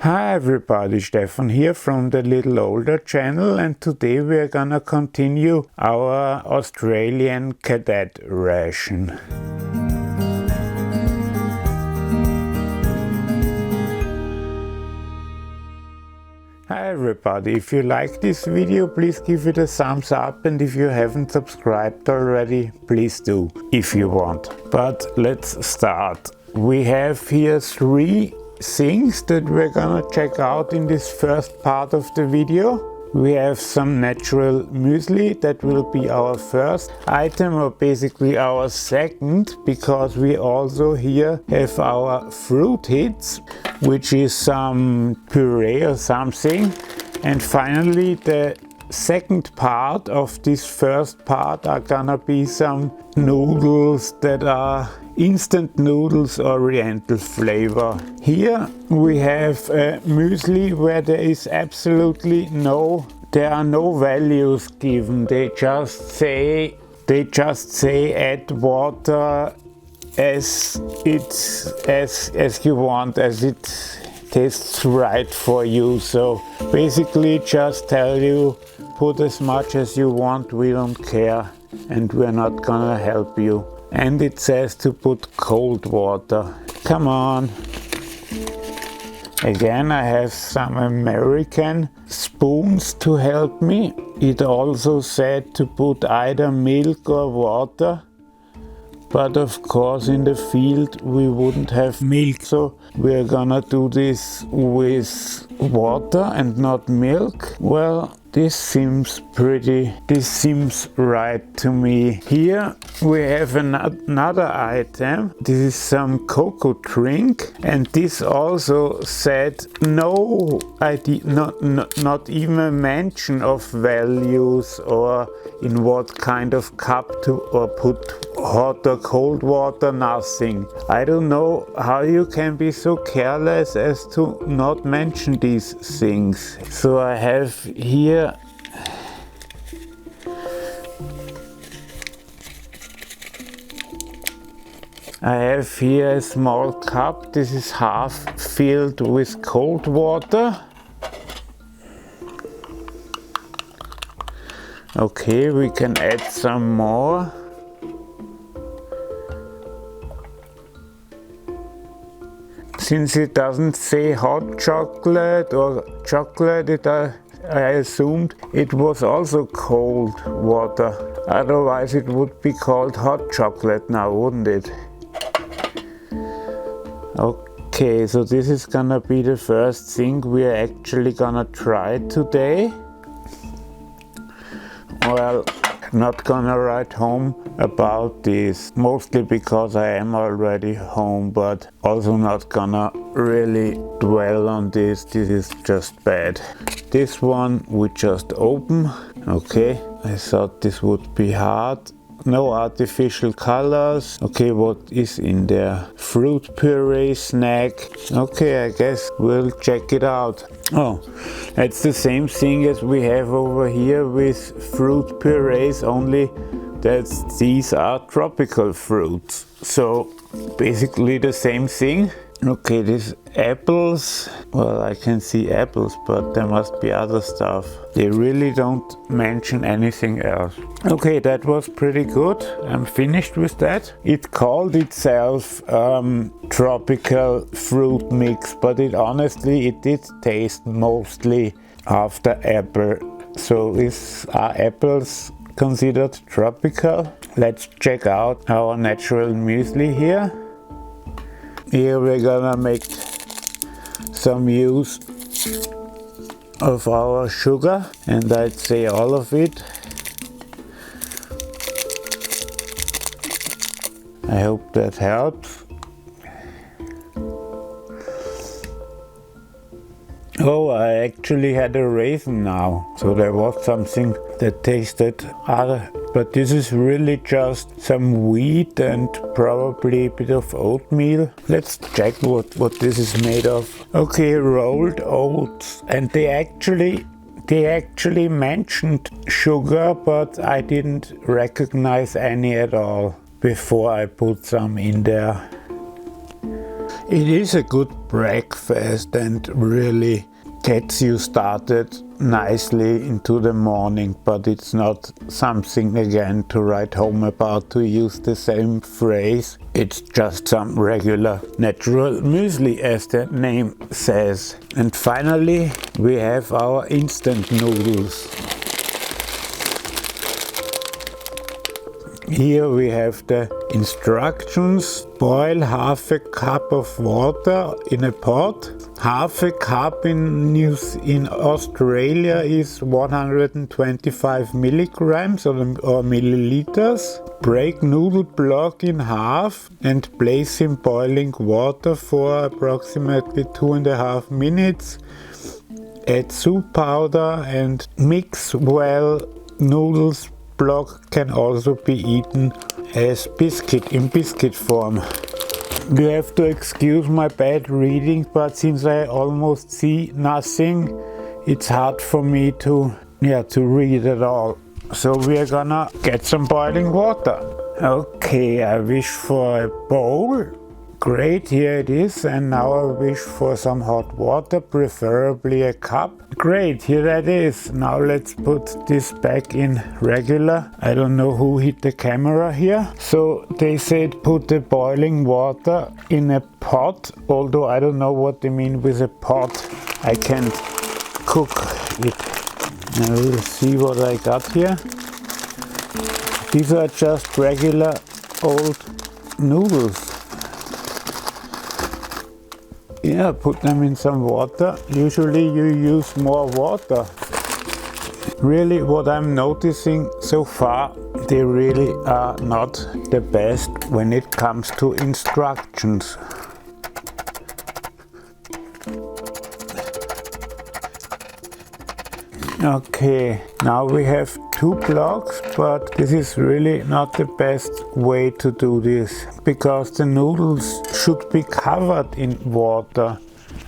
Hi everybody, Stefan here from the Alittleolder channel, and today we are gonna continue our Australian Cadet ration. Hi everybody, if you like this video, please give it a thumbs up, and if you haven't subscribed already, please do, if you want. But let's start. We have here three things that we're gonna check out in this first part of the video. We have some natural muesli, that will be our first item, or basically our second, because we also here have our fruit hits, which is some puree or something. And finally the second part of this first part are gonna be some noodles that are instant noodles oriental flavor. Here we have a muesli where there is absolutely there are no values given. They just say add water as you want, as it tastes right for you. So basically just tell you put as much as you want, we don't care, and we're not gonna help you. And it says to put cold water. Come on. Again, I have some American spoons to help me. It also said to put either milk or water. But of course in the field we wouldn't have milk, so we're gonna do this with water and not milk. Well, this seems right to me. Here we have another item. This is some cocoa drink, and this also said no idea, not even a mention of values or in what kind of cup to or put hot or cold water, nothing. I don't know how you can be so careless as to not mention these things. So I have here a small cup. This is half filled with cold water. Okay, we can add some more. Since it doesn't say hot chocolate or chocolate, I assumed it was also cold water. Otherwise it would be called hot chocolate now, wouldn't it? Okay, so this is gonna be the first thing we are actually gonna try today. Well, not gonna write home about this, mostly because I am already home, but also not gonna really dwell on this. This is just bad. This one we just open. Okay, I thought this would be hard. No artificial colors. Okay, what is in there? Fruit puree snack. Okay, I guess we'll check it out. Oh, it's the same thing as we have over here with fruit purees, only that these are tropical fruits. So basically the same thing. Okay, these apples, well, I can see apples, but there must be other stuff. They really don't mention anything else. Okay, that was pretty good. I'm finished with that. It called itself tropical fruit mix, but it did taste mostly after apple. So are apples considered tropical? Let's check out our natural muesli here. Here we're gonna make some use of our sugar, and I'd say all of it. I hope that helps. Oh, I actually had a raisin now, so there was something that tasted other. But this is really just some wheat and probably a bit of oatmeal. Let's check what this is made of. Okay, rolled oats, and they actually mentioned sugar, but I didn't recognize any at all before I put some in there. It is a good breakfast and really gets you started nicely into the morning, but it's not something again to write home about, to use the same phrase. It's just some regular natural muesli, as the name says. And finally we have our instant noodles. Here we have the instructions. Boil half a cup of water in a pot. Half a cup in Australia is 125 milligrams or milliliters. Break noodle block in half and place in boiling water for approximately 2.5 minutes. Add soup powder and mix well. Noodles block can also be eaten as in biscuit form. You have to excuse my bad reading, but since I almost see nothing, it's hard for me to read at all. So we are gonna get some boiling water. Okay, I wish for a bowl. Great, here it is. And now I wish for some hot water, preferably a cup. Great, here that is. Now let's put this back in regular. I don't know who hit the camera here. So they said put the boiling water in a pot, although I don't know what they mean with a pot. I can't cook it. Now we'll see what I got here. These are just regular old noodles. Yeah, put them in some water. Usually you use more water. Really, what I'm noticing so far, they really are not the best when it comes to instructions. Okay, now we have 2 blocks, but this is really not the best way to do this, because the noodles should be covered in water.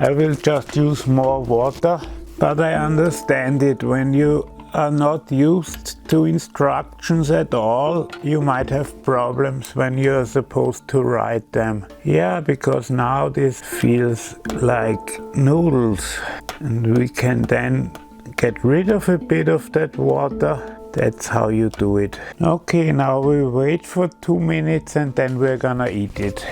I will just use more water, but I understand it. When you are not used to instructions at all, you might have problems when you're supposed to write them. Yeah, because now this feels like noodles, and we can then get rid of a bit of that water. That's how you do it. Okay, now we wait for 2 minutes and then we're gonna eat it.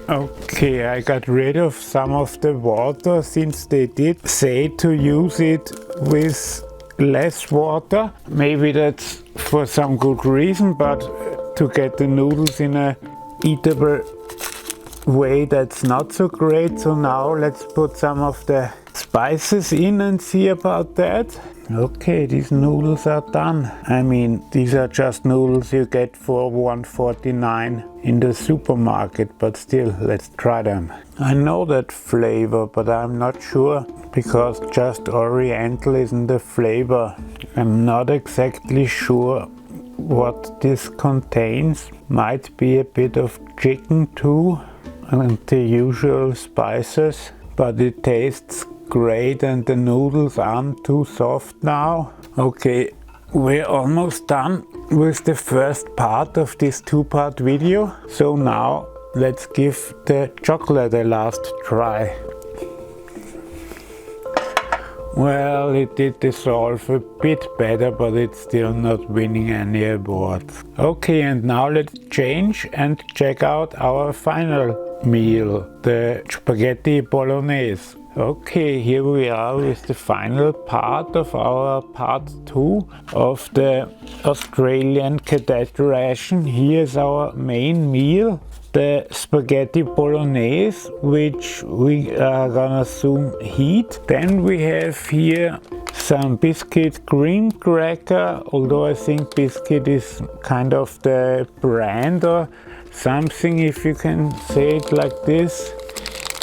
Okay, I got rid of some of the water, since they did say to use it with less water. Maybe that's for some good reason, but to get the noodles in a eatable way, that's not so great. So now let's put some of the spices in and see about that. Okay, these noodles are done. I mean, these are just noodles you get for $1.49 in the supermarket, but still, let's try them. I know that flavor, but I'm not sure, because just Oriental isn't the flavor. I'm not exactly sure what this contains. Might be a bit of chicken too, and the usual spices, but it tastes great, and the noodles aren't too soft now. Okay, we're almost done with the first part of this 2-part video. So now let's give the chocolate a last try. Well, it did dissolve a bit better, but it's still not winning any awards. Okay, and now let's change and check out our final meal, the spaghetti bolognese. Okay, here we are with the final part of our part 2 of the Australian Cadet ration. Here's our main meal, the spaghetti bolognese, which we are gonna soon heat. Then we have here some biscuit green cracker, although I think biscuit is kind of the brand or something, if you can say it like this.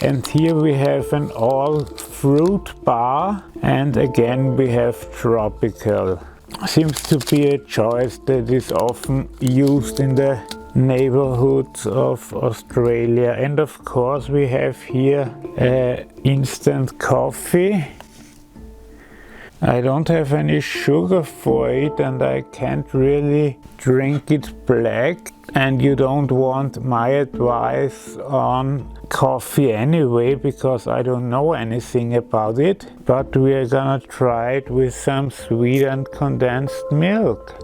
And here we have an all fruit bar, and again we have tropical. Seems to be a choice that is often used in the neighborhoods of Australia. And of course we have here instant coffee. I don't have any sugar for it and I can't really drink it black, and you don't want my advice on coffee anyway because I don't know anything about it, but we are gonna try it with some sweetened condensed milk,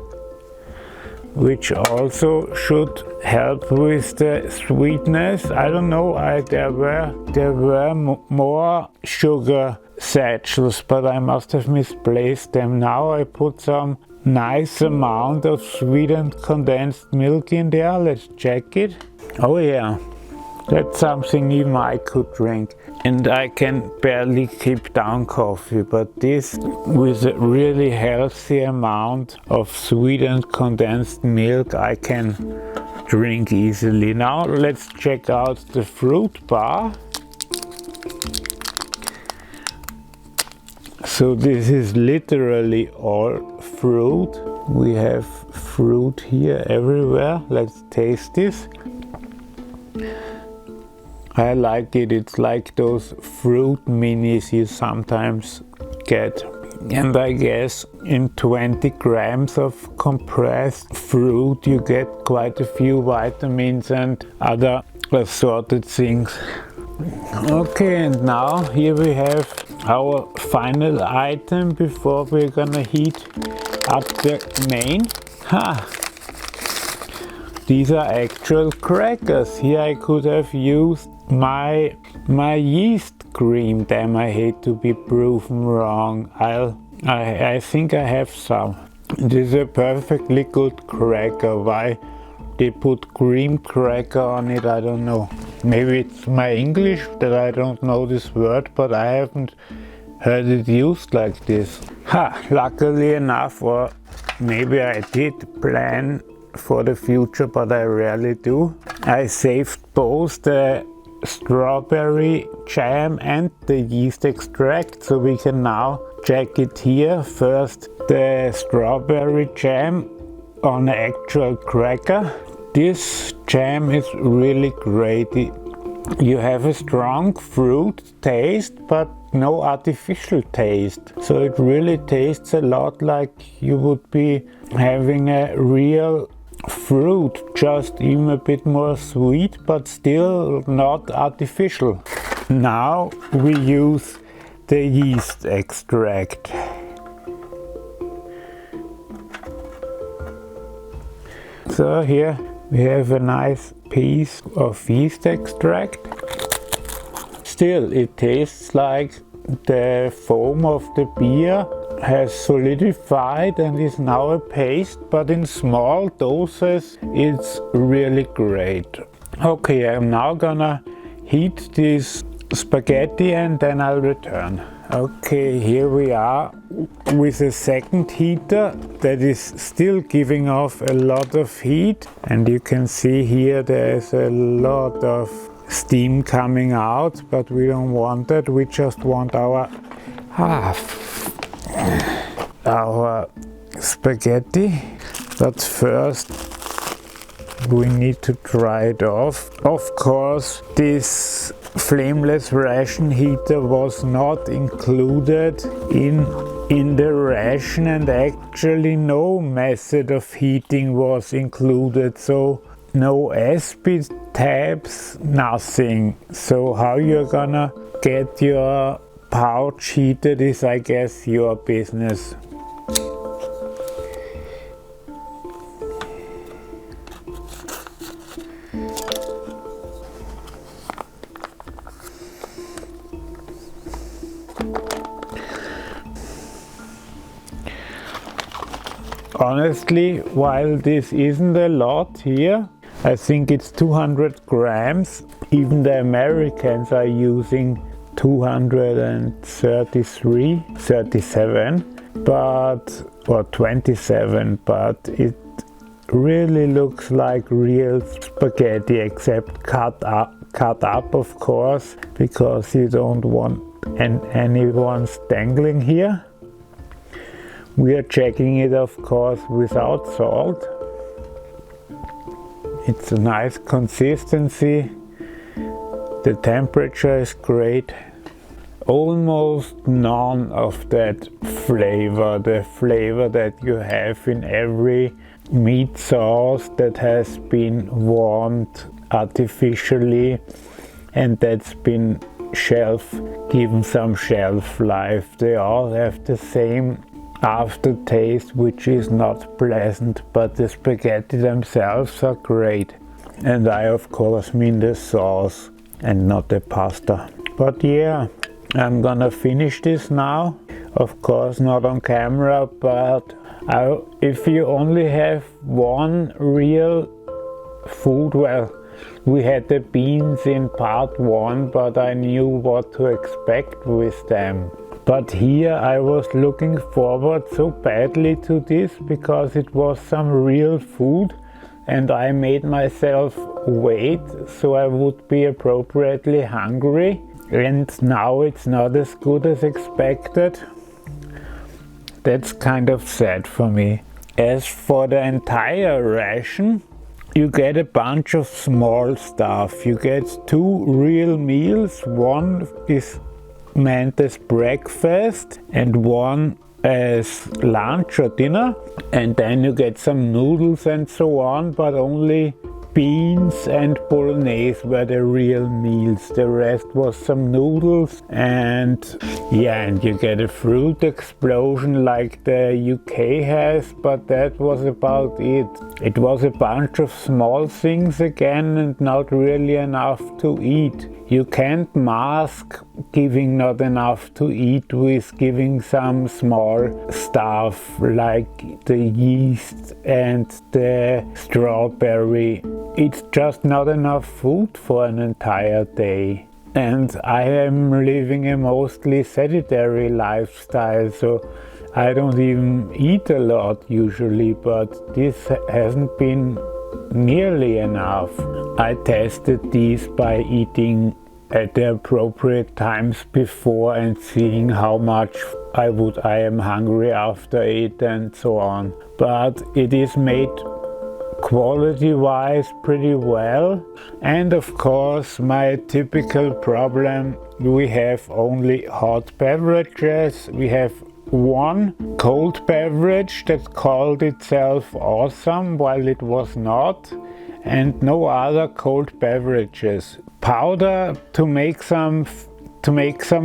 which also should help with the sweetness. I don't know, there were more sugar satchels, but I must have misplaced them. Now I put some nice amount of sweetened condensed milk in there. Let's check it. Oh yeah, that's something even I could drink. And I can barely keep down coffee, but this with a really healthy amount of sweetened condensed milk I can drink easily. Now let's check out the fruit bar. So this is literally all fruit. We have fruit here everywhere. Let's taste this. I like it. It's like those fruit minis you sometimes get. And I guess in 20 grams of compressed fruit you get quite a few vitamins and other assorted things. Okay, and now here we have our final item before we're gonna heat up the main. These are actual crackers. Here I could have used my yeast cream. Damn, I hate to be proven wrong. I think I have some. This is a perfectly good cracker. Why they put cream cracker on it, I don't know. Maybe it's my English that I don't know this word, but I haven't heard it used like this. Luckily enough, or maybe I did plan for the future, but I rarely do. I saved both the strawberry jam and the yeast extract, so we can now check it here. First, the strawberry jam on an actual cracker. This jam is really great. You have a strong fruit taste, but no artificial taste. So it really tastes a lot like you would be having a real fruit, just even a bit more sweet, but still not artificial. Now we use the yeast extract. So here we have a nice piece of yeast extract. Still, it tastes like the foam of the beer has solidified and is now a paste, but in small doses it's really great. Okay, I'm now gonna heat this spaghetti and then I'll return. Okay, here we are with a second heater that is still giving off a lot of heat, and you can see here there's a lot of steam coming out, but we don't want that. We just want our spaghetti. But first we need to dry it off. Of course, this flameless ration heater was not included in the ration, and actually no method of heating was included, so no SP tabs, nothing. So how you're gonna get your pouch heated is, I guess, your business. Honestly, while this isn't a lot here, I think it's 200 grams. Even the Americans are using 237, or 27, but it really looks like real spaghetti, except cut up, of course, because you don't want anyone dangling here. We are checking it, of course, without salt. It's a nice consistency. The temperature is great. Almost none of that flavor, the flavor that you have in every meat sauce that has been warmed artificially and that's been given some shelf life. They all have the same aftertaste, which is not pleasant, but the spaghetti themselves are great. And I of course mean the sauce and not the pasta. But yeah, I'm gonna finish this now. Of course not on camera, but if you only have one real food, well, we had the beans in part 1, but I knew what to expect with them. But here I was looking forward so badly to this because it was some real food and I made myself wait so I would be appropriately hungry, and now it's not as good as expected. That's kind of sad for me. As for the entire ration, you get a bunch of small stuff. You get 2 real meals. One is meant as breakfast and one as lunch or dinner. And then you get some noodles and so on, but only beans and bolognese were the real meals. The rest was some noodles and yeah, and you get a fruit explosion like the UK has, but that was about it. It was a bunch of small things again and not really enough to eat. You can't mask giving not enough to eat with giving some small stuff like the yeast and the strawberry. It's just not enough food for an entire day. And I am living a mostly sedentary lifestyle, so I don't even eat a lot usually, but this hasn't been nearly enough. I tested these by eating at the appropriate times before and seeing how much I am hungry after it and so on. But it is made quality-wise pretty well, and of course my typical problem, we have only hot beverages. We have one cold beverage that called itself awesome while it was not, and no other cold beverages. Powder to make some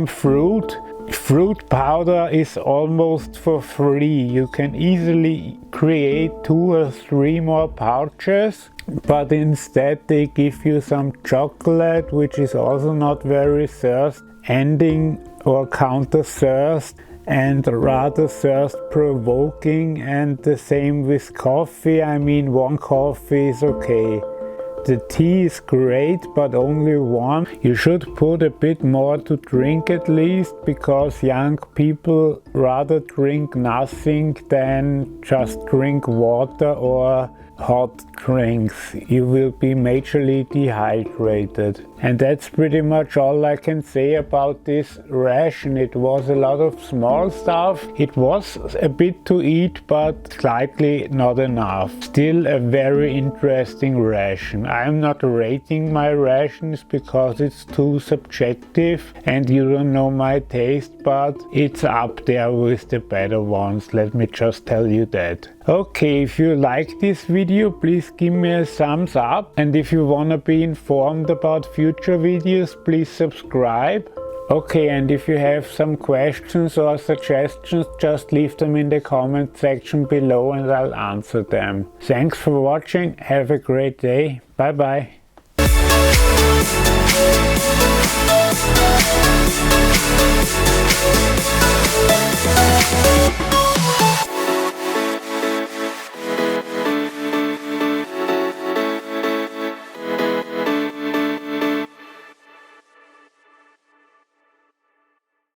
fruit powder is almost for free. You can easily create 2 or 3 more pouches, but instead they give you some chocolate, which is also not very thirst-ending or counter-thirst and rather thirst-provoking, and the same with coffee. I mean, 1 coffee is okay. The tea is great, but only 1. You should put a bit more to drink at least, because young people rather drink nothing than just drink water or hot drinks. You will be majorly dehydrated. And that's pretty much all I can say about this ration. It was a lot of small stuff. It was a bit to eat, but slightly not enough. Still a very interesting ration. I'm not rating my rations because it's too subjective and you don't know my taste, but it's up there with the better ones, let me just tell you that. Okay, if you like this video, please give me a thumbs up, and if you wanna be informed about future videos, please subscribe. Okay, and if you have some questions or suggestions, just leave them in the comment section below and I'll answer them. Thanks for watching, have a great day, bye bye.